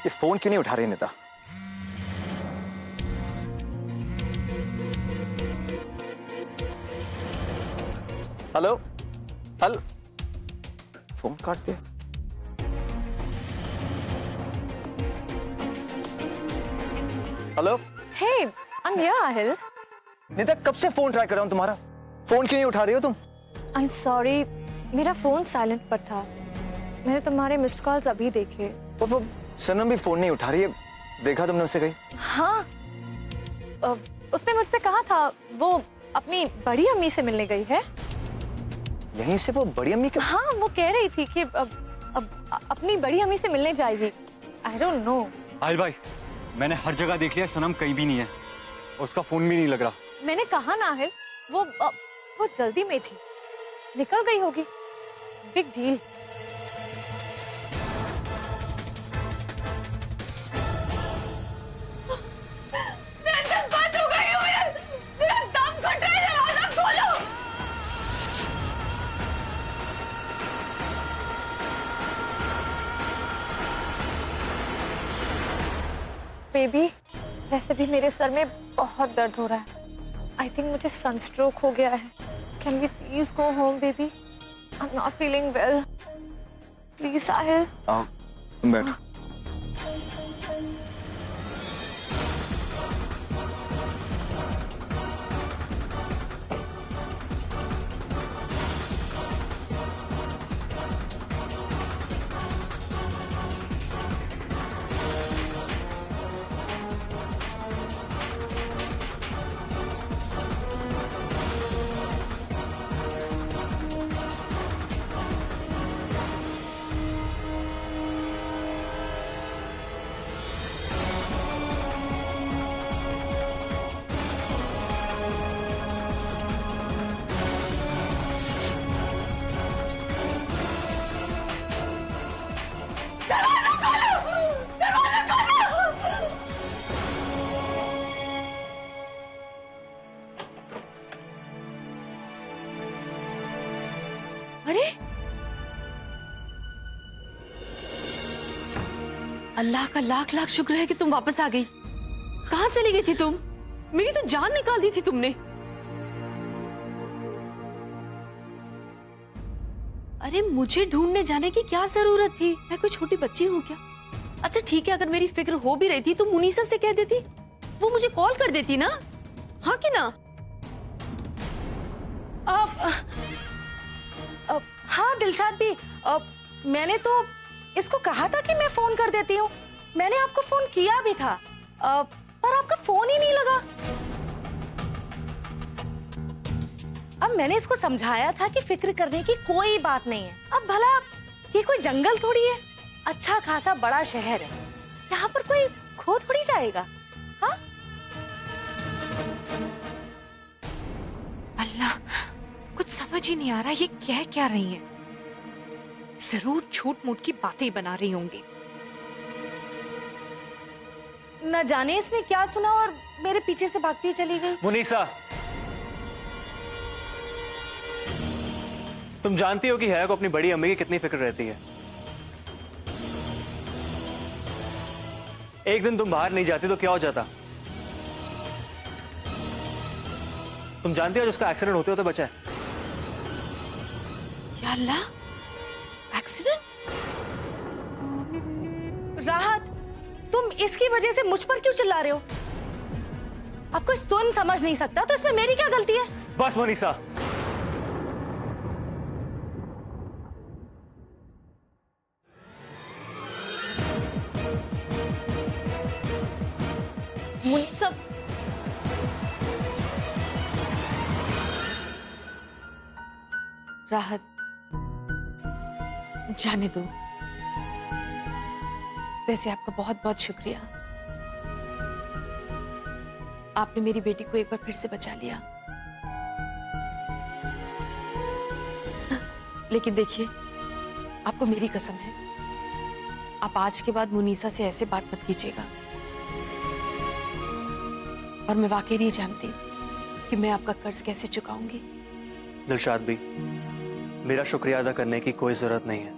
ये फोन क्यों नहीं उठा रही निता? हेलो हेलो, फोन काट दिया। Hello. Hey, I'm here, Ahil. Nita कब से फोन ट्राई कर रहा हूं तुम्हारा, फोन क्यों नहीं उठा रही हो तुम? I'm sorry, मेरा फोन साइलेंट पर था। मैंने तुम्हारे मिस्ड कॉल्स अभी देखे। वो सनम भी फोन नहीं उठा रही है, देखा तुमने उसे कहीं? हाँ, उसने मुझसे कहा था वो अपनी बड़ी अम्मी से मिलने गई है। यहीं से वो बड़ी अम्मी के? हाँ, वो कह रही थी कि अब अपनी बड़ी अम्मी से मिलने जाएगी। I don't know. आहिल भाई, मैंने हर जगह देख लिया, सनम कहीं भी नहीं है और उसका फोन भी नहीं लग रहा। मैंने कहा ना आहिल, वो जल्दी में थी, निकल गई होगी। Big deal. बंद हो गई हो, मेरा दम घुट रहा है, दरवाजा खोलो। बेबी, वैसे भी मेरे सर में बहुत दर्द हो रहा है। आई थिंक मुझे सनस्ट्रोक हो गया है। Can we please go home baby? I am not feeling well. Please Sahil. आओ तुम बैठो। अरे अल्लाह का लाख लाख शुक्र है कि तुम वापस आ गई। कहाँ चली गई थी तुम? मेरी तो जान निकाल दी थी तुमने। अरे मुझे ढूंढने जाने की क्या जरूरत थी? मैं कोई छोटी बच्ची हूँ क्या? अच्छा ठीक है, अगर मेरी फिक्र हो भी रही थी तो मुनीसा से कह देती, वो मुझे कॉल कर देती ना। हाँ कि ना? हाँ दिलशाद भी, मैंने तो इसको कहा था कि मैं फोन कर देती हूँ। मैंने आपको फोन किया भी था, पर आपका फोन ही नहीं लगा। अब मैंने इसको समझाया था कि फिक्र करने की कोई बात नहीं है। अब भला ये कोई जंगल थोड़ी है, अच्छा खासा बड़ा शहर है, यहाँ पर कोई खो थोड़ी जाएगा। हाँ अल्लाह, कुछ समझ ही नहीं आ रहा ये कह क्या रही हैं। जरूर झूठ मूठ की बातें ही बना रही होंगी। न जाने इसने क्या सुना और मेरे पीछे से भागती चली गई। मुनीसा, तुम जानती हो कि है को अपनी बड़ी अम्मी की कितनी फिक्र रहती है। एक दिन तुम बाहर नहीं जाती तो क्या हो जाता? तुम जानती हो जिसका एक्सीडेंट होते होते बचा है। या अल्लाह, एक्सीडेंट? राहत, तुम इसकी वजह से मुझ पर क्यों चिल्ला रहे हो? आपको सुन समझ नहीं सकता तो इसमें मेरी क्या गलती है? बस मुनीसा, मुनीसा, राहत, जाने दो। वैसे आपका बहुत बहुत शुक्रिया, आपने मेरी बेटी को एक बार फिर से बचा लिया। लेकिन देखिए, आपको मेरी कसम है, आप आज के बाद मुनीसा से ऐसे बात मत कीजिएगा। और मैं वाकई नहीं जानती कि मैं आपका कर्ज कैसे चुकाऊंगी। दिलशाद भी, मेरा शुक्रिया अदा करने की कोई जरूरत नहीं है।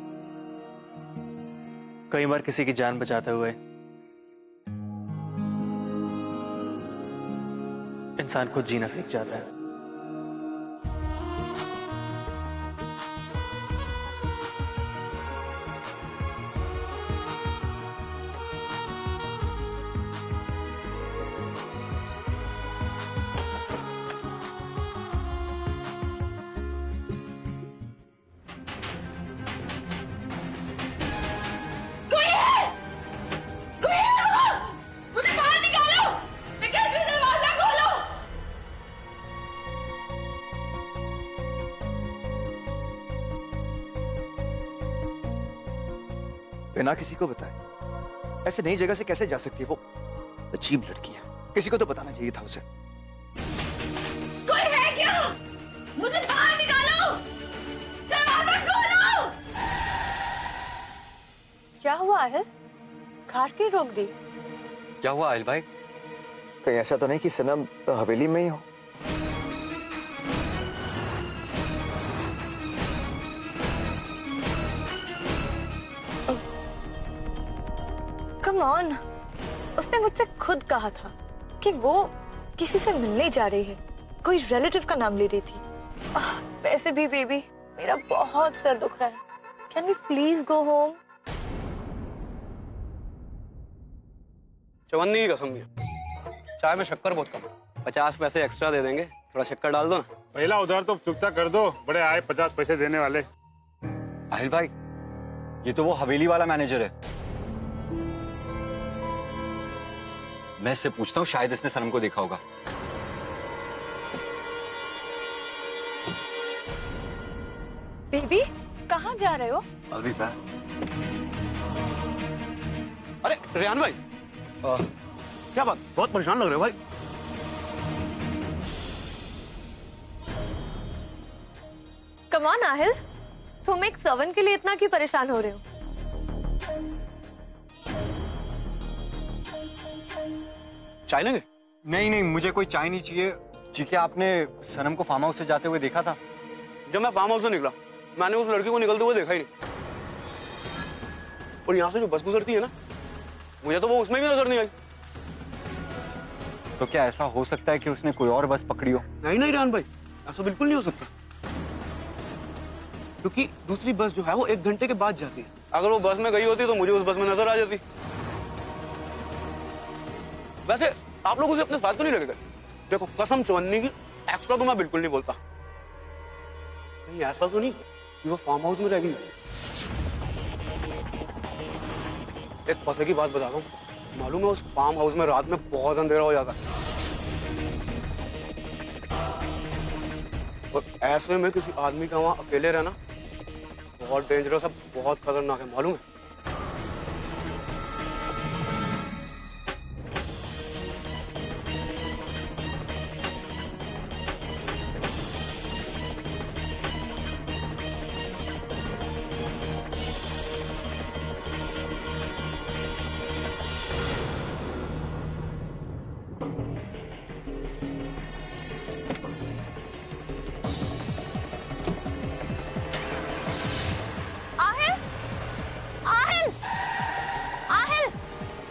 कई बार किसी की जान बचाते हुए इंसान खुद जीना सीख जाता है। बिना किसी को बताए ऐसे नई जगह से कैसे जा सकती है वो? अजीब लड़की है, किसी को तो बताना चाहिए था उसे। कोई है क्या? मुझे बाहर निकालो! दरवाजा खोलो! क्या हुआ है? कार क्यों रोक दी? क्या हुआ आहिल भाई? कहीं ऐसा तो नहीं कि सनम हवेली में ही हो? कम ऑन, उसने मुझसे खुद कहा था कि वो किसी से मिलने जा रही है, कोई रिलेटिव का नाम ले रही थी। वैसे भी बेबी, मेरा बहुत सर दुख रहा है। Can we please go home? चवन्नी की कसम भी चाय में शक्कर बहुत कम है। 50 पैसे एक्स्ट्रा दे देंगे, थोड़ा शक्कर डाल दो ना। पहला उधार तो चुकता कर दो, बड़े आए 50 पैसे देने वाले। आहिल भाई, ये तो वो हवेली वाला मैनेजर है। मैं इससे पूछता हूँ, शायद इसने सनम को देखा होगा। बेबी, कहाँ जा रहे हो? I'll be back. अरे रेहान भाई, क्या बात, बहुत परेशान लग रहे हो भाई। कम ऑन आहिल, तुम एक सर्वेंट के लिए इतना क्यों परेशान हो रहे हो? चाय लेंगे? नहीं नहीं, मुझे कोई चाय नहीं चाहिए। जी, क्या आपने सनम को फार्म हाउस से जाते हुए देखा था? जब मैं फार्म हाउस से निकला, मैंने उस लड़की को निकलते हुए देखा ही नहीं। और यहाँ से जो बस गुजरती है ना, मुझे तो वो उसमें भी नजर नहीं आई। तो क्या ऐसा हो सकता है कि उसने कोई और बस पकड़ी हो? नहीं नहीं रेहान भाई, ऐसा बिल्कुल नहीं हो सकता, क्योंकि दूसरी बस जो है वो 1 घंटे के बाद जाती है। अगर वो बस में गई होती तो मुझे उस बस में नजर आ जाती। वैसे आप लोग उसे अपने साथ क्यों नहीं लेके गए? देखो कसम चवन्नी की, एक्स्ट्रा तो मैं बिल्कुल नहीं बोलता। कहीं ऐसा तो नहीं कि वो फार्म हाउस में रह गई? एक पते की बात बताता हूँ, मालूम है उस फार्म हाउस में रात में बहुत अंधेरा हो जाता है, और ऐसे में किसी आदमी का वहां अकेले रहना बहुत डेंजरस है, बहुत खतरनाक है, मालूम है?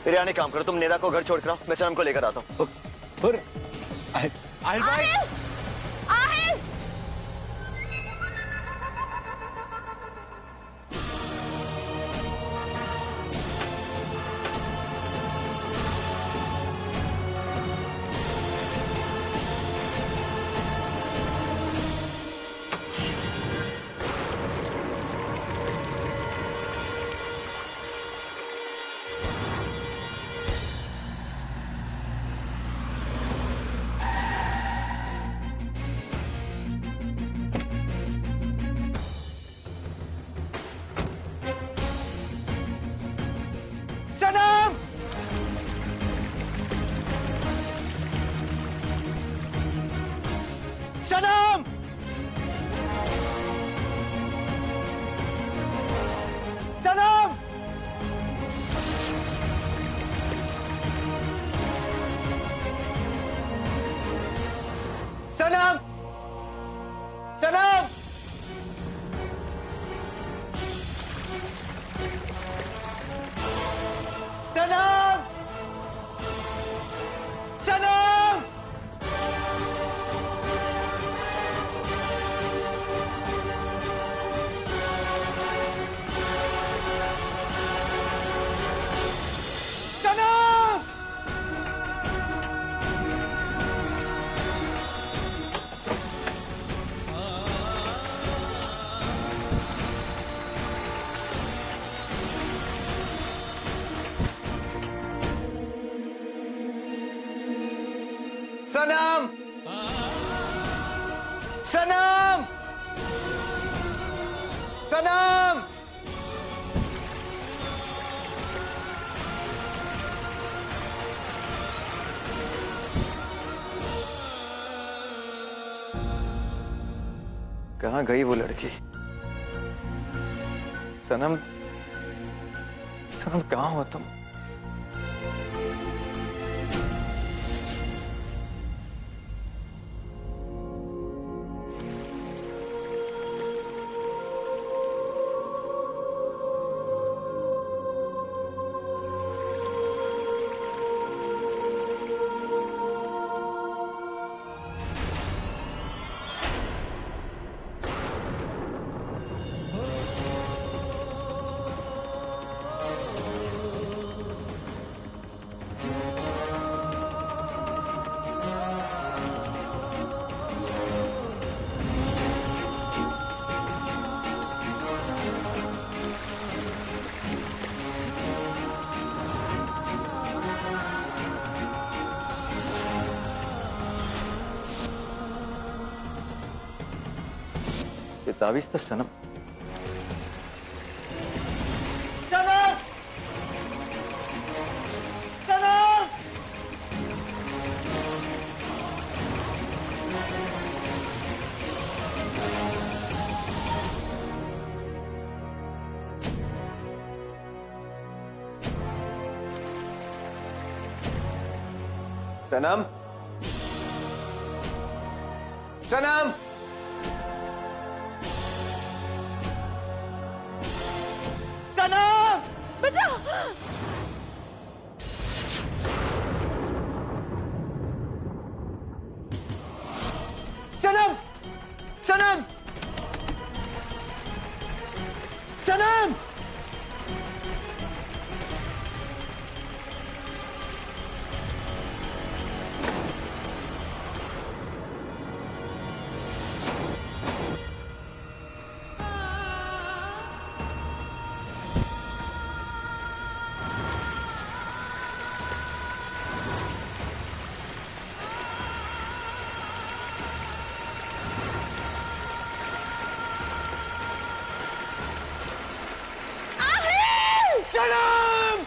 मेरे आने काम करो, तुम नेदा को घर छोड़ कर आओ, मैं सनम को लेकर आता हूँ। आहिल भाई, सनम, सनम, सनम। कहाँ गई वो लड़की? सनम, सनम कहाँ हो तुम? ये ताबीज तो सनम। सनम! सनम! सनम, सनम, सनम, बचाओ। सनम, सनम, सनम। सनम!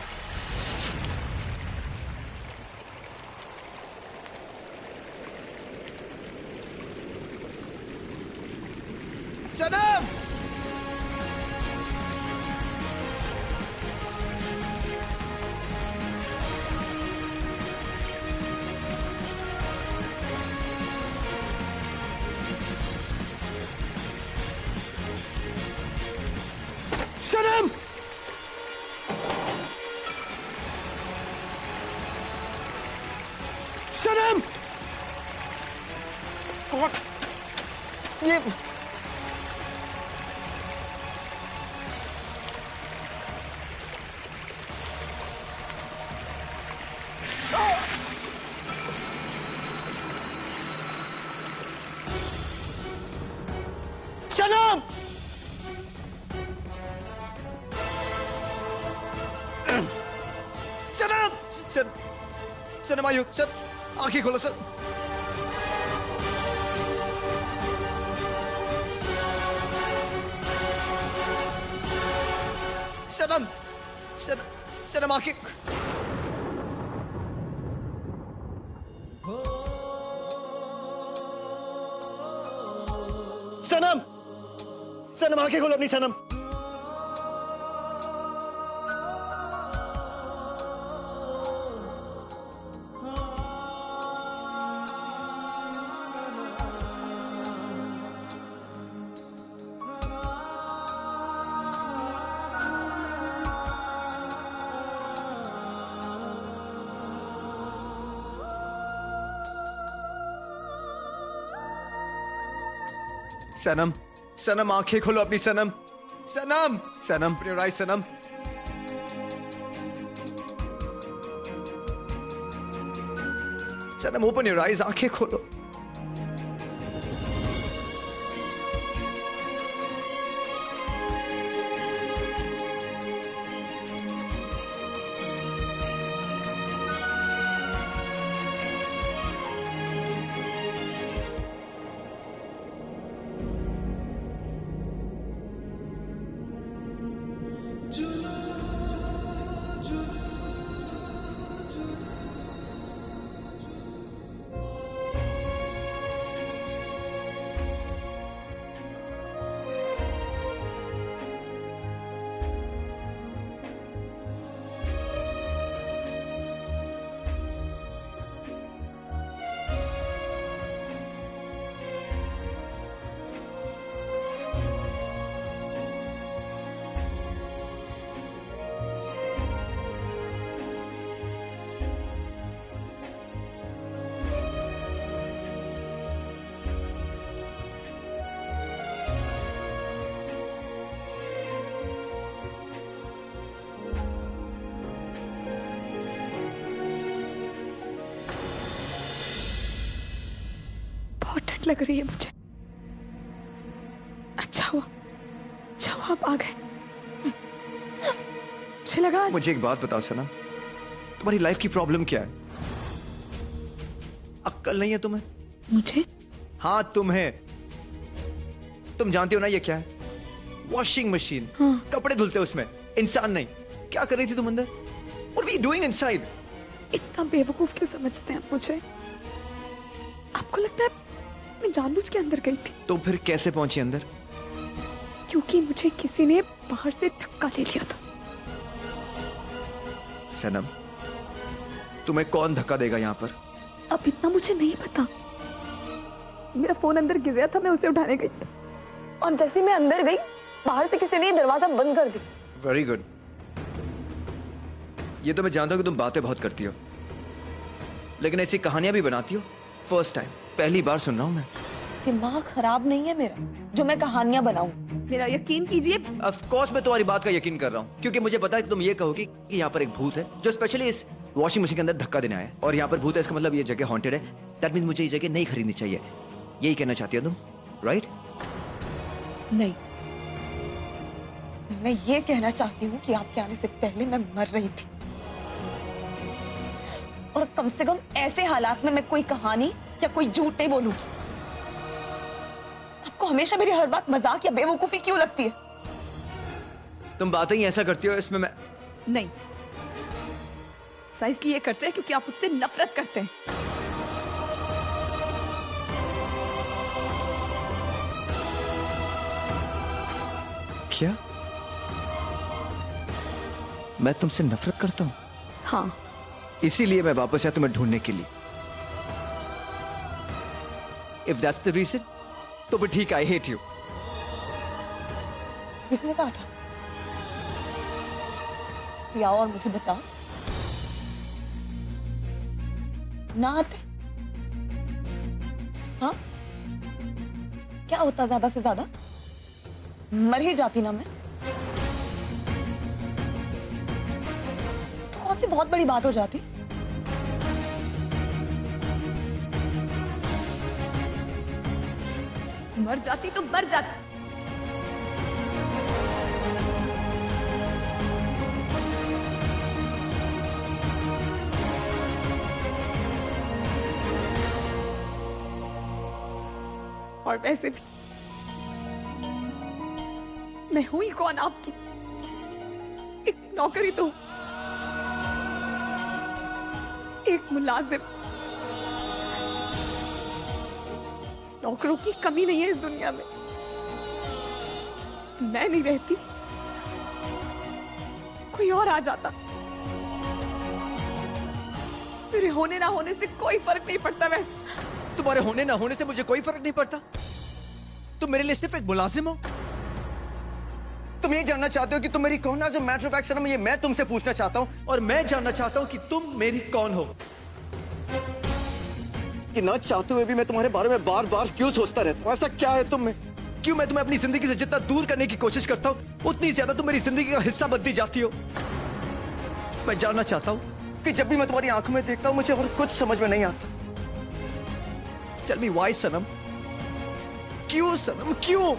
सनम! सनम! सनम! कौन? ये सनम! सनम! सनम आयु आंखें खोलो सर। सनम, सनम आंखें। सनम, सनम आंखें खोलो अपनी सनम। सनम, सनम आंखें खोलो अपनी सनम। सनम, सनम open your eyes Sanam. Sanam open your eyes, आंखें खोलो। लग रही है मुझे। अच्छा हुआ आप आ गए। मुझे लगा मुझे एक बात बताओ सनम, तुम्हारी लाइफ की प्रॉब्लम क्या है? अक्ल नहीं है तुम्हें? मुझे हाँ तुम्हें। तुम जानती हो ना ये क्या है? Washing machine. हाँ। कपड़े धुलते हो उसमें, इंसान नहीं। क्या कर रही थी तुम अंदर? What were you doing inside? इतना बेवकूफ क्यों समझते हैं मुझे? आपको लगता है मैं जानबूझ के अंदर गई थी? तो फिर कैसे पहुंची अंदर? क्योंकि मुझे किसी ने बाहर से धक्का ले लिया था। सनम, तुम्हें कौन धक्का देगा यहाँ पर? अब इतना मुझे नहीं पता। मेरा फोन अंदर गिर गया था, मैं उसे उठाने गई थी और जैसे मैं अंदर गई बाहर से किसी ने दरवाजा बंद कर दिया। Very good. ये तो मैं जानता हूँ कि तुम बातें बहुत करती हो, लेकिन ऐसी कहानियां भी बनाती हो। फर्स्ट टाइम, पहली बार सुन रहा हूँ मैं। दिमाग खराब नहीं है मेरा जो मैं कहानियां बनाऊं। मेरा यकीन कीजिए। ऑफ कोर्स मैं तुम्हारी बात का यकीन कर रहा हूँ, क्योंकि मुझे पता है कि तुम ये कहोगी कि यहाँ पर एक भूत है जो स्पेशली इस वॉशिंग मशीन के अंदर धक्का देने आया है, और यहाँ पर भूत है इसका मतलब ये जगह हॉन्टेड है। दैट मीन्स मुझे ये जगह नहीं खरीदनी चाहिए। यही कहना चाहती हो तुम, राइट? नहीं, मैं ये कहना चाहती हूँ कि आपके आने से पहले मैं मर रही थी, और कम से कम ऐसे हालात में मैं कोई कहानी या कोई झूठ नहीं बोलूंगी। आपको हमेशा मेरी हर बात मजाक या बेवकूफी क्यों लगती है? तुम बातें ही ऐसा करती हो, इसमें मैं नहीं, साइज की ये करते हैं क्योंकि आप उससे नफरत करते हैं। क्या मैं तुमसे नफरत करता हूँ? हाँ, इसीलिए मैं वापस आया तुम्हें ढूंढने के लिए। इफ दैट्स द रीजन, तो भी ठीक, आई हेट यू। किसने कहा था? या और मुझे बचा ना आते? हाँ, क्या होता ज्यादा से ज्यादा? मर ही जाती ना मैं। तो कौन सी बहुत बड़ी बात हो जाती? मर जाती तो मर जाती। और वैसे भी मैं हुई कौन आपकी? एक नौकरी तो, एक मुलाजिम। नौकरों की कमी नहीं है इस दुनिया में। मैं नहीं रहती, कोई और आ जाता। मेरे होने ना होने से कोई फर्क नहीं पड़ता। वैसे तुम्हारे होने ना होने से मुझे कोई फर्क नहीं पड़ता। तुम मेरे लिए सिर्फ एक मुलाजिम हो। तुम ये जानना चाहते हो कि तुम मेरी कौन? As a matter of fact सनम, ये मैं तुमसे पूछना चाहता हूं, और मैं जानना चाहता हूं कि तुम मेरी कौन हो। कि ना चाहते हुए भी मैं तुम्हारे बारे में बार बार क्यों सोचता रहता हूं? ऐसा क्या है तुम में? क्यों मैं तुम्हें अपनी जिंदगी से जितना दूर करने की कोशिश करता हूं, उतनी ज्यादा तुम मेरी जिंदगी का हिस्सा बनती जाती हो। मैं जानना चाहता हूं कि जब भी मैं तुम्हारी आंखों में देखता हूं, मुझे और कुछ समझ में नहीं आता। टेल मी व्हाई सनम, क्यों सनम, क्यों?